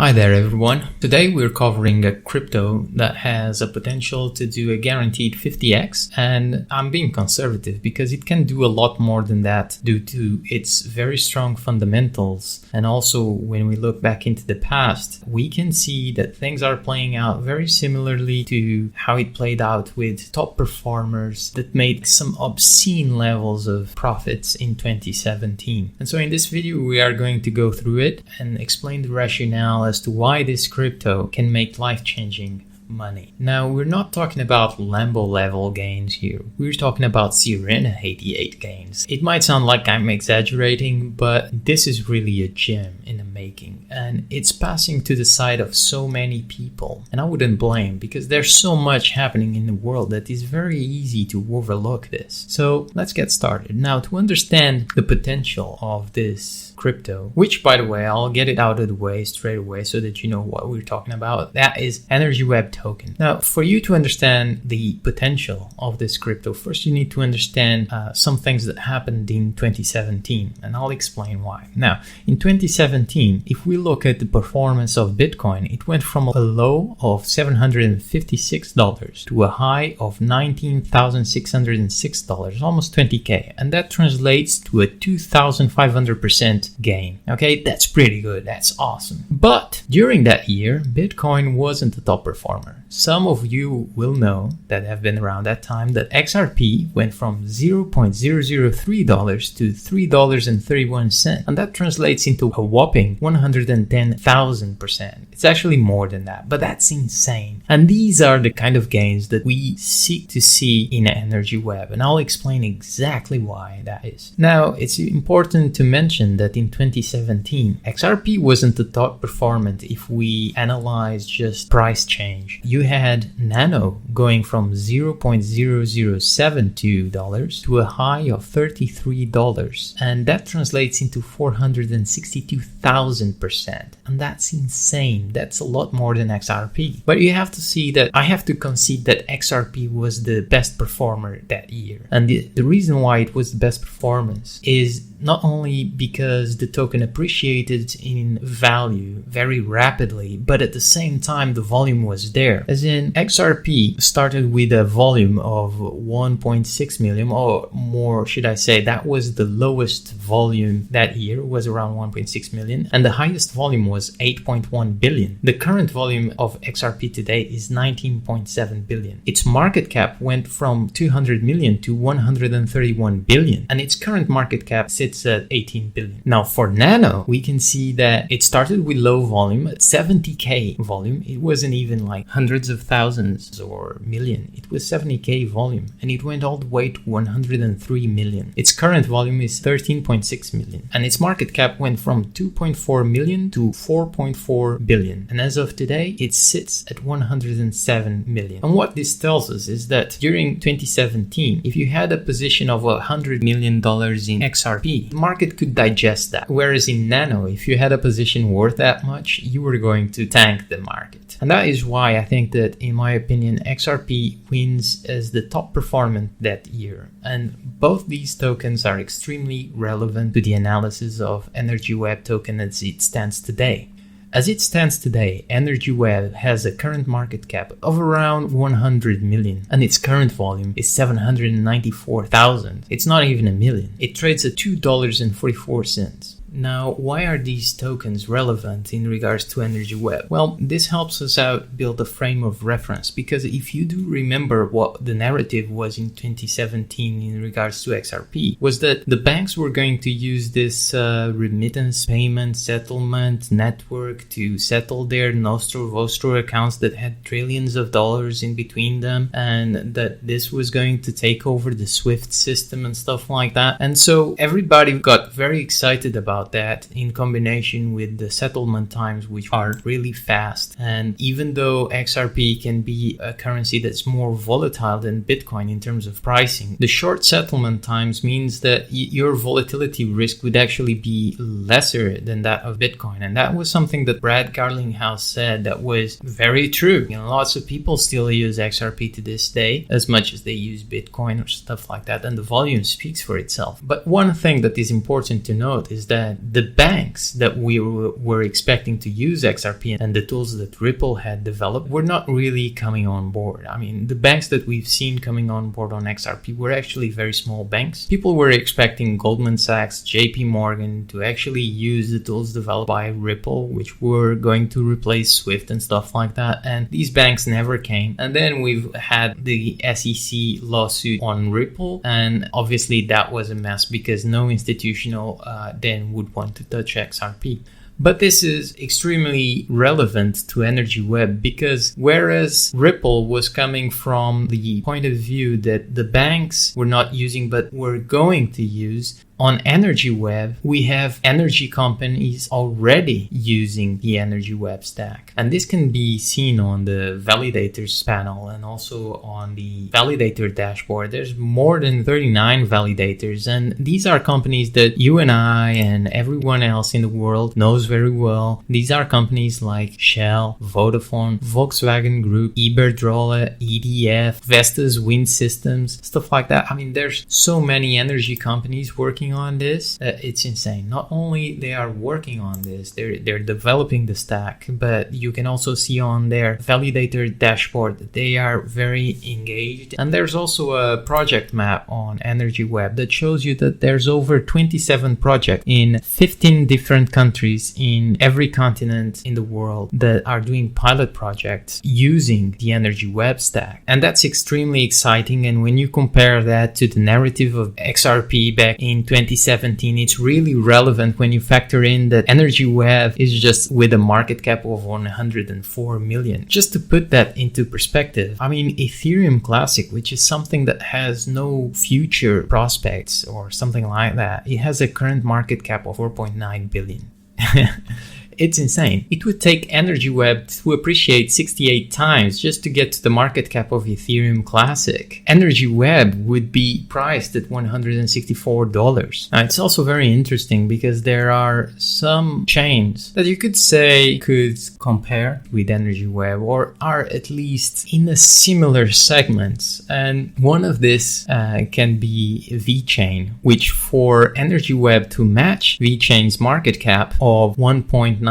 Hi there everyone. Today we're covering a crypto that has a potential to do a guaranteed 50x, and I'm being conservative because it can do a lot more than that due to its very strong fundamentals. And also when we look back into the past, we can see that things are playing out very similarly to how it played out with top performers that made some obscene levels of profits in 2017. And so in this video we are going to go through it and explain the rationale as to why this crypto can make life-changing money. Now, we're not talking about Lambo level gains here. We're talking about Sirena 88 gains. It might sound like I'm exaggerating, but this is really a gem in the making, and it's passing to the side of so many people. And I wouldn't blame, because there's so much happening in the world that is very easy to overlook this. So let's get started. Now, to understand the potential of this crypto, which by the way, I'll get it out of the way straight away so that you know what we're talking about. That is EnergyWeb token. Now, for you to understand the potential of this crypto, first you need to understand some things that happened in 2017, and I'll explain why. Now, in 2017, if we look at the performance of Bitcoin, it went from a low of $756 to a high of $19,606, almost 20K, and that translates to a 2,500% gain. Okay, that's pretty good. That's awesome. But during that year, Bitcoin wasn't the top performer. Some of you will know that have been around that time that XRP went from $0.003 to $3.31, and that translates into a whopping 110,000%. It's actually more than that, but that's insane. And these are the kind of gains that we seek to see in EnergyWeb, and I'll explain exactly why that is. Now, it's important to mention that in 2017, XRP wasn't the top performer if we analyze just price change. You had Nano going from $0.0072 to a high of $33, and that translates into 462,000%, and that's insane. That's a lot more than XRP. But you have to see that I have to concede that XRP was the best performer that year, and the reason why it was the best performance is not only because the token appreciated in value very rapidly, but at the same time the volume was there. As in, XRP started with a volume of 1.6 million, or more should I say, that was the lowest volume that year, was around 1.6 million, and the highest volume was 8.1 billion. The current volume of XRP today is 19.7 billion. Its market cap went from 200 million to 131 billion, and its current market cap sits at 18 billion. Now for Nano, we can see that it started with low volume at 70k volume. It wasn't even like hundreds of thousands or million. It was 70k volume, and it went all the way to 103 million. Its current volume is 13.6 million, and its market cap went from 2.4 million to 4.4 billion. And as of today, it sits at 107 million. And what this tells us is that during 2017, if you had a position of $100 million in XRP, the market could digest that. Whereas in Nano, if you had a position worth that much, you were going to tank the market. And that is why I think that, in my opinion, XRP wins as the top performer that year. And both these tokens are extremely relevant to the analysis of EnergyWeb token as it stands today. As it stands today, EnergyWeb has a current market cap of around 100 million, and its current volume is 794,000. It's not even a million. It trades at $2.44. Now, why are these tokens relevant in regards to EnergyWeb? Well, this helps us out build a frame of reference, because if you do remember what the narrative was in 2017 in regards to XRP, was that the banks were going to use this remittance payment settlement network to settle their Nostro-Vostro accounts that had trillions of dollars in between them, and that this was going to take over the SWIFT system and stuff like that. And so everybody got very excited about that, in combination with the settlement times, which are really fast. And even though XRP can be a currency that's more volatile than Bitcoin in terms of pricing, the short settlement times means that your volatility risk would actually be lesser than that of Bitcoin. And that was something that Brad Garlinghouse said that was very true. You know, lots of people still use XRP to this day as much as they use Bitcoin or stuff like that, and the volume speaks for itself. But one thing that is important to note is that that the banks that we were expecting to use XRP and the tools that Ripple had developed were not really coming on board. I mean, the banks that we've seen coming on board on XRP were actually very small banks. People were expecting Goldman Sachs, JP Morgan to actually use the tools developed by Ripple, which were going to replace Swift and stuff like that. And these banks never came. And then we've had the SEC lawsuit on Ripple. And obviously that was a mess because no institutional then would want to touch XRP. But this is extremely relevant to EnergyWeb because whereas Ripple was coming from the point of view that the banks were not using but were going to use, on EnergyWeb, we have energy companies already using the EnergyWeb stack. And this can be seen on the validators panel and also on the validator dashboard. There's more than 39 validators. And these are companies that you and I and everyone else in the world knows very well. These are companies like Shell, Vodafone, Volkswagen Group, Iberdrola, EDF, Vestas Wind Systems, stuff like that. I mean, there's so many energy companies working on this. It's insane. Not only they are working on this, they're developing the stack, but you can also see on their validator dashboard that they are very engaged. And there's also a project map on EnergyWeb that shows you that there's over 27 projects in 15 different countries in every continent in the world that are doing pilot projects using the EnergyWeb stack. And that's extremely exciting. And when you compare that to the narrative of XRP back in 2017, it's really relevant when you factor in that EnergyWeb is just with a market cap of 104 million. Just to put that into perspective, I mean, Ethereum Classic, which is something that has no future prospects or something like that, it has a current market cap of 4.9 billion. It's insane. It would take EnergyWeb to appreciate 68 times just to get to the market cap of Ethereum Classic. EnergyWeb would be priced at $164. Now, it's also very interesting because there are some chains that you could say could compare with EnergyWeb or are at least in a similar segment. And one of this can be VeChain, which for EnergyWeb to match VeChain's market cap of 1.97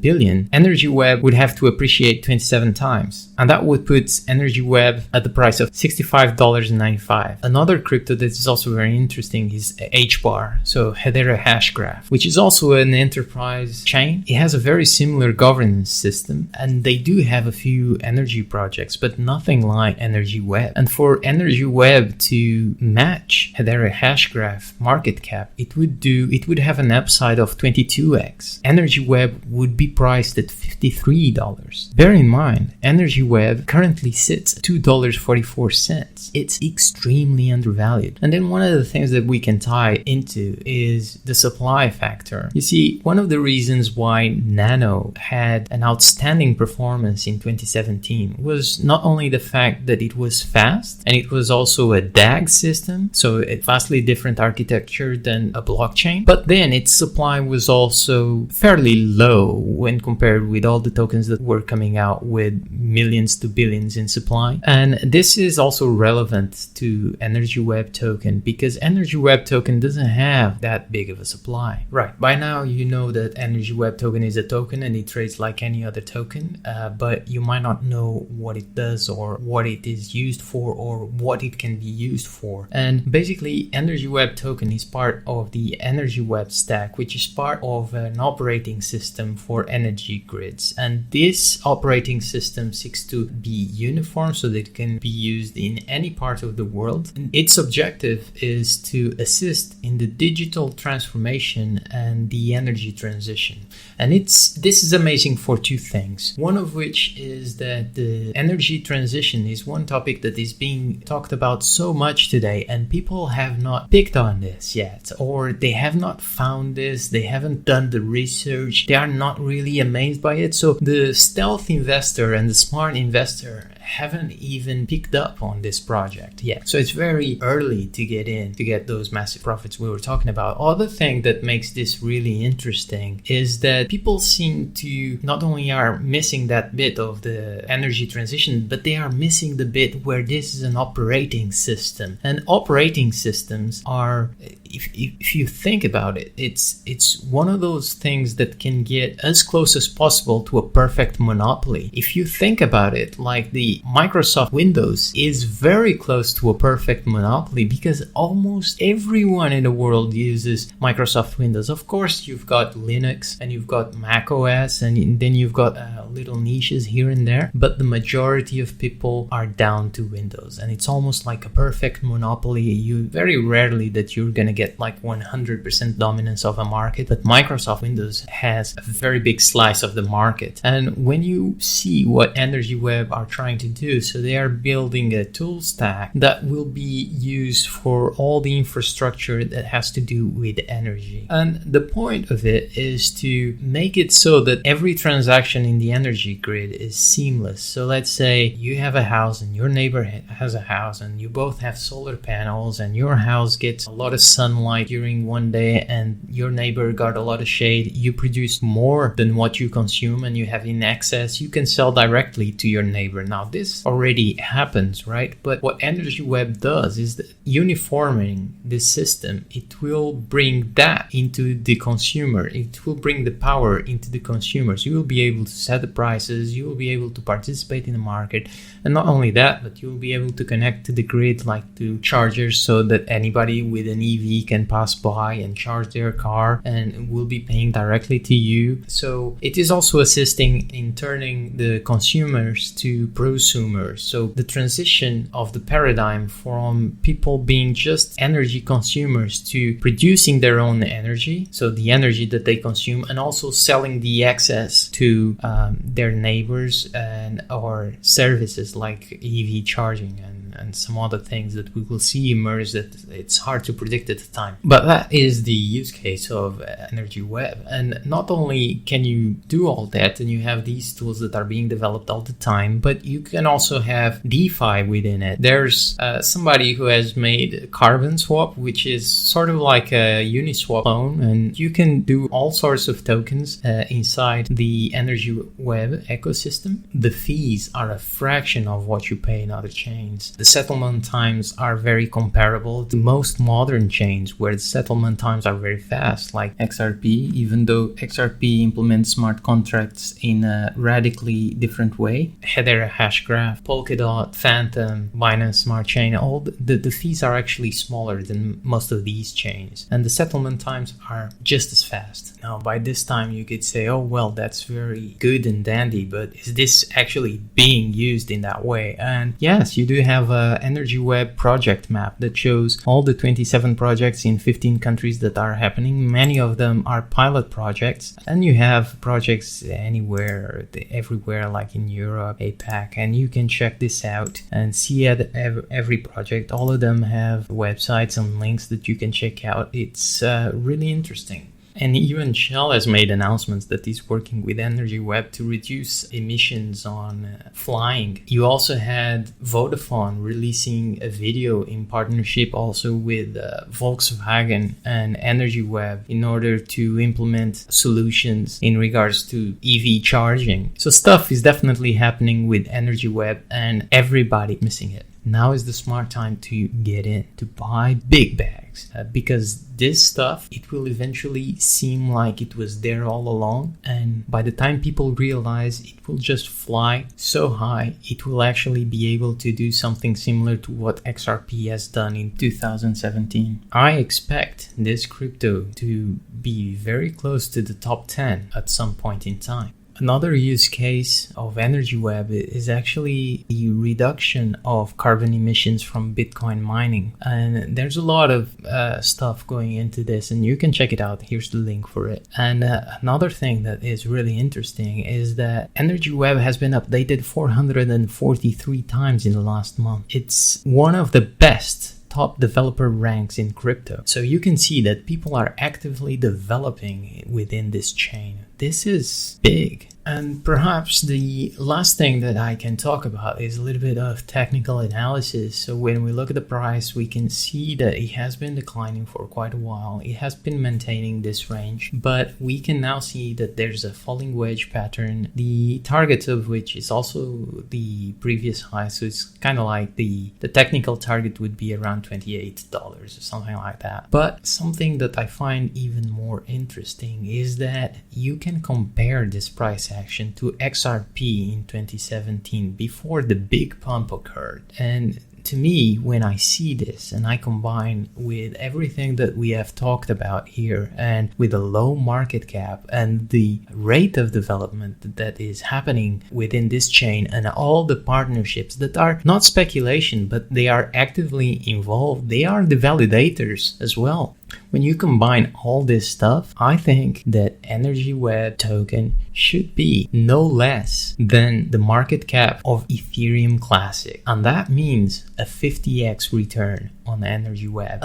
billion, EnergyWeb would have to appreciate 27 times. And that would put EnergyWeb at the price of $65.95. Another crypto that is also very interesting is HBAR, so hedera-hashgraph, which is also an enterprise chain. It has a very similar governance system, and they do have a few energy projects, but nothing like EnergyWeb. And for EnergyWeb to match hedera-hashgraph market cap, it would have an upside of 22x. EnergyWeb would be priced at $53. Bear in mind, EnergyWeb currently sits at $2.44. It's extremely undervalued. And then one of the things that we can tie into is the supply factor. You see, one of the reasons why Nano had an outstanding performance in 2017 was not only the fact that it was fast, and it was also a DAG system, so a vastly different architecture than a blockchain, but then its supply was also fairly low when compared with all the tokens that were coming out with millions to billions in supply. And this is also relevant to EnergyWeb token because EnergyWeb token doesn't have that big of a supply. Right, by now you know that EnergyWeb token is a token and it trades like any other token, but you might not know what it does or what it is used for or what it can be used for. And basically EnergyWeb token is part of the EnergyWeb stack, which is part of an operating system for energy grids. And this operating system seeks to be uniform so that it can be used in any part of the world. And its objective is to assist in the digital transformation and the energy transition. And this is amazing for two things. One of which is that the energy transition is one topic that is being talked about so much today, and people have not picked on this yet, or they have not found this, they haven't done the research, they are not really amazed by it. So the stealth investor and the smart investor haven't even picked up on this project yet. So it's very early to get in to get those massive profits we were talking about. Other thing that makes this really interesting is that people seem to not only are missing that bit of the energy transition, but they are missing the bit where this is an operating system. And operating systems are, if you think about it, it's one of those things that can get as close as possible to a perfect monopoly. If you think about it, like the Microsoft Windows is very close to a perfect monopoly because almost everyone in the world uses Microsoft Windows. Of course, you've got Linux and you've got Mac OS, and then you've got little niches here and there, but the majority of people are down to Windows, and it's almost like a perfect monopoly. You very rarely that you're gonna get like 100% dominance of a market, but Microsoft Windows has a very big slice of the market. And when you see what EnergyWeb are trying to do, so they are building a tool stack that will be used for all the infrastructure that has to do with energy. And the point of it is to make it so that every transaction in the energy grid is seamless. So let's say you have a house and your neighbor has a house, and you both have solar panels, and your house gets a lot of sunlight during one day and your neighbor got a lot of shade. You produce more than what you consume and you have in excess. You can sell directly to your neighbor. Now this already happens, right? But what EnergyWeb does is that uniforming this system, it will bring that into the consumer. It will bring the power into the consumers. You will be able to set the prices. You will be able to participate in the market. And not only that, but you'll be able to connect to the grid, like to chargers, so that anybody with an EV can pass by and charge their car and will be paying directly to you. So it is also assisting in turning the consumers to prosumers. So the transition of the paradigm from people being just energy consumers to producing their own energy, so the energy that they consume, and also selling the excess to their neighbors and or services like EV charging and some other things that we will see emerge that it's hard to predict at the time. But that is the use case of EnergyWeb. And not only can you do all that and you have these tools that are being developed all the time, but you can also have DeFi within it. There's somebody who has made Carbon Swap, which is sort of like a Uniswap loan, and you can do all sorts of tokens inside the EnergyWeb ecosystem. The fees are a fraction of what you pay in other chains. The settlement times are very comparable to most modern chains where the settlement times are very fast, like XRP, even though XRP implements smart contracts in a radically different way. Hedera-hashgraph, Polkadot, Phantom, Binance Smart Chain, all the fees are actually smaller than most of these chains. And the settlement times are just as fast. Now, by this time, you could say, oh, well, that's very good and dandy, but is this actually being used in that way? And yes, you do have a EnergyWeb project map that shows all the 27 projects in 15 countries that are happening. Many of them are pilot projects, and you have projects anywhere, everywhere, like in Europe, APAC, and you can check this out and see at every project. All of them have websites and links that you can check out. It's really interesting. And even Shell has made announcements that it's working with EnergyWeb to reduce emissions on flying. You also had Vodafone releasing a video in partnership also with Volkswagen and EnergyWeb in order to implement solutions in regards to EV charging. So stuff is definitely happening with EnergyWeb and everybody missing it. Now is the smart time to get in, to buy big bags, because this stuff, it will eventually seem like it was there all along. And by the time people realize, it will just fly so high, it will actually be able to do something similar to what XRP has done in 2017. I expect this crypto to be very close to the top 10 at some point in time. Another use case of EnergyWeb is actually the reduction of carbon emissions from Bitcoin mining. And there's a lot of stuff going into this, and you can check it out. Here's the link for it. And another thing that is really interesting is that EnergyWeb has been updated 443 times in the last month. It's one of the best top developer ranks in crypto. So you can see that people are actively developing within this chain. This is big. And perhaps the last thing that I can talk about is a little bit of technical analysis. So when we look at the price, we can see that it has been declining for quite a while. It has been maintaining this range, but we can now see that there's a falling wedge pattern, the target of which is also the previous high. So it's kind of like the technical target would be around $28 or something like that. But something that I find even more interesting is that you can compare this price action to XRP in 2017 before the big pump occurred. And to me, when I see this and I combine with everything that we have talked about here and with a low market cap and the rate of development that is happening within this chain and all the partnerships that are not speculation, but they are actively involved, they are the validators as well. When you combine all this stuff, I think that EnergyWeb token should be no less than the market cap of Ethereum Classic. And that means a 50x return on EnergyWeb,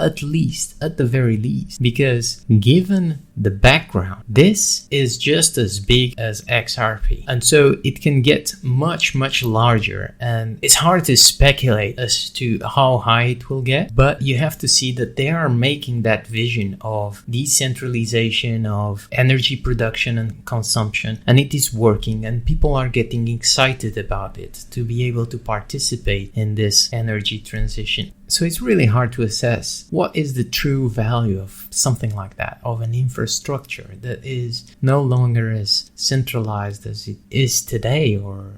at the very least, because given the background, this is just as big as XRP. And so it can get much, much larger. And it's hard to speculate as to how high it will get, but you have to see that they are making that vision of decentralization of energy production and consumption, and it is working, and people are getting excited about it to be able to participate in this energy transition. So it's really hard to assess what is the true value of something like that, of an infrastructure that is no longer as centralized as it is today or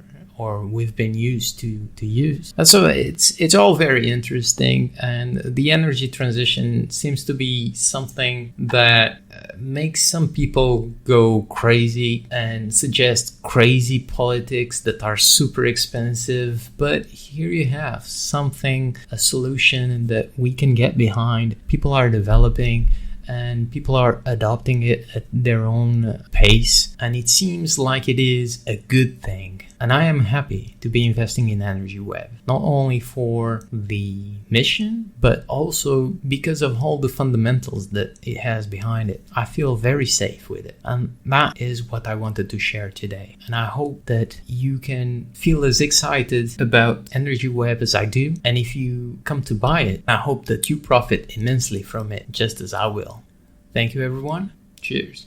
we've been used to use. And so it's all very interesting, and the energy transition seems to be something that makes some people go crazy and suggest crazy politics that are super expensive. But here you have something, a solution that we can get behind. People are developing and people are adopting it at their own pace, and it seems like it is a good thing. And I am happy to be investing in EnergyWeb, not only for the mission, but also because of all the fundamentals that it has behind it. I feel very safe with it. And that is what I wanted to share today. And I hope that you can feel as excited about EnergyWeb as I do. And if you come to buy it, I hope that you profit immensely from it, just as I will. Thank you, everyone. Cheers.